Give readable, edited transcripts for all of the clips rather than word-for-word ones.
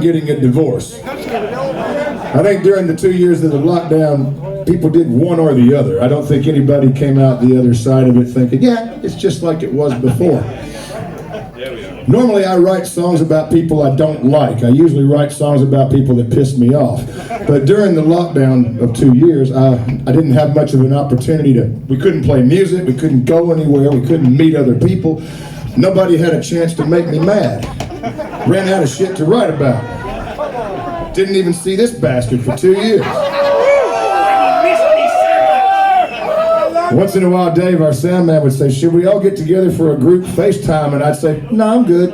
getting a divorce. I think during the 2 years of the lockdown, people did one or the other. I don't think anybody came out the other side of it thinking, yeah, it's just like it was before. Normally I write songs about people I don't like. I usually write songs about people that piss me off. But during the lockdown of 2 years, I didn't have much of an opportunity we couldn't play music, we couldn't go anywhere, we couldn't meet other people. Nobody had a chance to make me mad. Ran out of shit to write about. Didn't even see this bastard for 2 years. Once in a while, Dave, our sound man, would say, should we all get together for a group FaceTime? And I'd say, no, I'm good.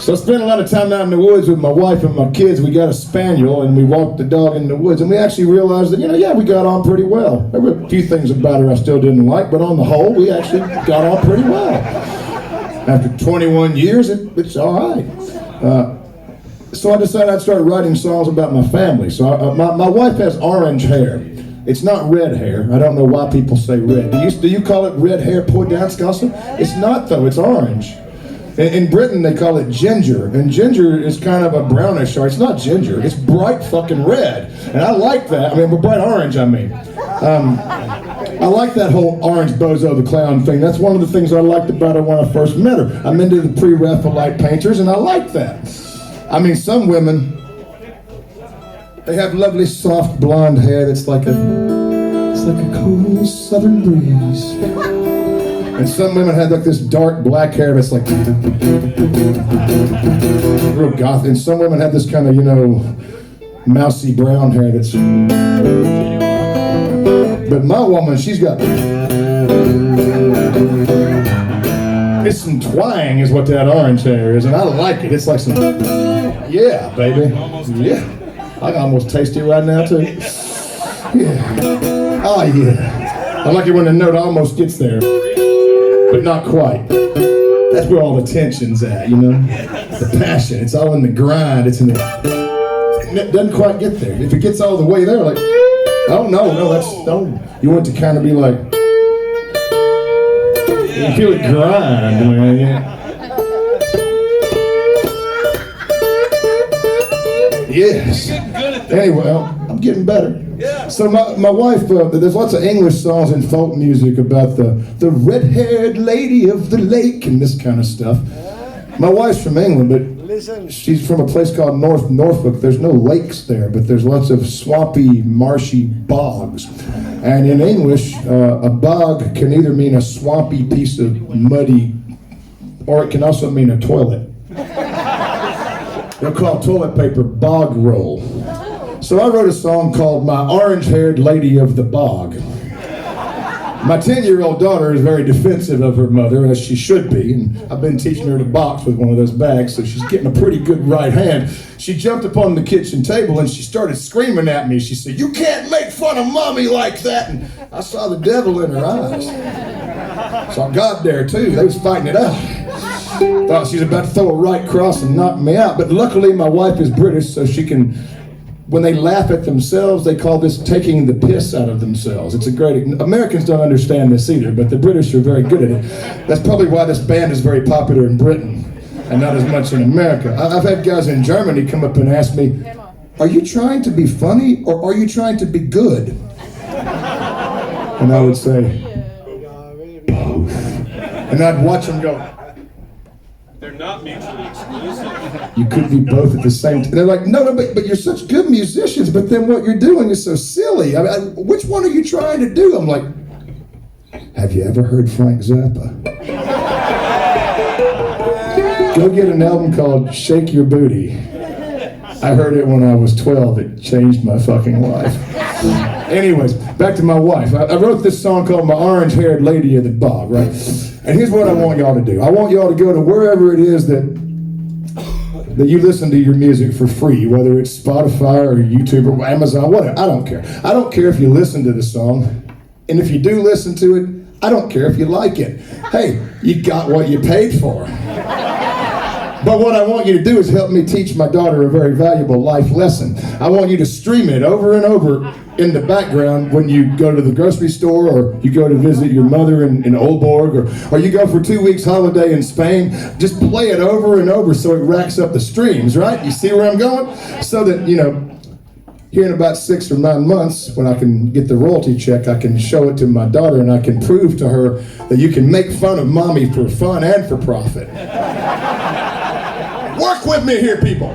So I spent a lot of time out in the woods with my wife and my kids. We got a spaniel, and we walked the dog in the woods. And we actually realized that, yeah, we got on pretty well. There were a few things about her I still didn't like, but on the whole, we actually got on pretty well. After 21 years, it's all right. So I decided I'd start writing songs about my family. So my wife has orange hair. It's not red hair. I don't know why people say red. Do you call it red hair på dansk? It's not, though. It's orange. In Britain, they call it ginger. And ginger is kind of a brownish, or it's not ginger. It's bright fucking red. And I like that. Bright orange, I mean. I like that whole orange bozo the clown thing. That's one of the things I liked about her when I first met her. I'm into the pre-Raphaelite painters, and I like that. Some women, they have lovely soft blonde hair that's like a cool southern breeze. And some women have like this dark black hair that's like real goth. And some women have this kind of, mousy brown hair that's... But my woman, she's got... It's some twang is what that orange hair is, and I like it. It's like some... Yeah, baby. Yeah. I can almost taste it right now, too. Yeah. Oh, yeah. I like it when the note almost gets there, but not quite. That's where all the tension's at, The passion. It's all in the grind. It's in the... It doesn't quite get there. If it gets all the way there, like... Oh, no, that's... No. You want to kind of be like... You feel it grind. Yes. Anyway, I'm getting better. So my wife, there's lots of English songs and folk music about the red-haired lady of the lake and this kind of stuff. My wife's from England, but she's from a place called North Norfolk. There's no lakes there, but there's lots of swampy, marshy bogs. And in English, a bog can either mean a swampy piece of muddy, or it can also mean a toilet. They'll call toilet paper bog roll. So I wrote a song called My Orange-Haired Lady of the Bog. My 10-year-old daughter is very defensive of her mother, as she should be, and I've been teaching her to box with one of those bags, so she's getting a pretty good right hand. She jumped up on the kitchen table and she started screaming at me. She said, "You can't make fun of mommy like that!" And I saw the devil in her eyes. So I got there too. They was fighting it out. Thought she was about to throw a right cross and knock me out, but luckily my wife is British, so she can... When they laugh at themselves, they call this taking the piss out of themselves. It's a great... Americans don't understand this either, but the British are very good at it. That's probably why this band is very popular in Britain and not as much in America. I've had guys in Germany come up and ask me, "Are you trying to be funny or are you trying to be good?" And I would say, both. And I'd watch them go, they're not mutually exclusive. "You could be both at the same time." They're like, no, but you're such good musicians, but then what you're doing is so silly. Which one are you trying to do? I'm like, have you ever heard Frank Zappa? Go get an album called Shake Your Booty. I heard it when I was 12. It changed my fucking life. Anyways, back to my wife. I wrote this song called My Orange-Haired Lady of the Bog, right? And here's what I want y'all to do. I want y'all to go to wherever it is that you listen to your music for free, whether it's Spotify or YouTube or Amazon, whatever. I don't care. I don't care if you listen to the song. And if you do listen to it, I don't care if you like it. Hey, you got what you paid for. But what I want you to do is help me teach my daughter a very valuable life lesson. I want you to stream it over and over in the background when you go to the grocery store, or you go to visit your mother in Oldborg, or you go for 2 weeks holiday in Spain. Just play it over and over so it racks up the streams, right? You see where I'm going? So that, here in about 6 or 9 months, when I can get the royalty check, I can show it to my daughter and I can prove to her that you can make fun of mommy for fun and for profit. Work with me here, people.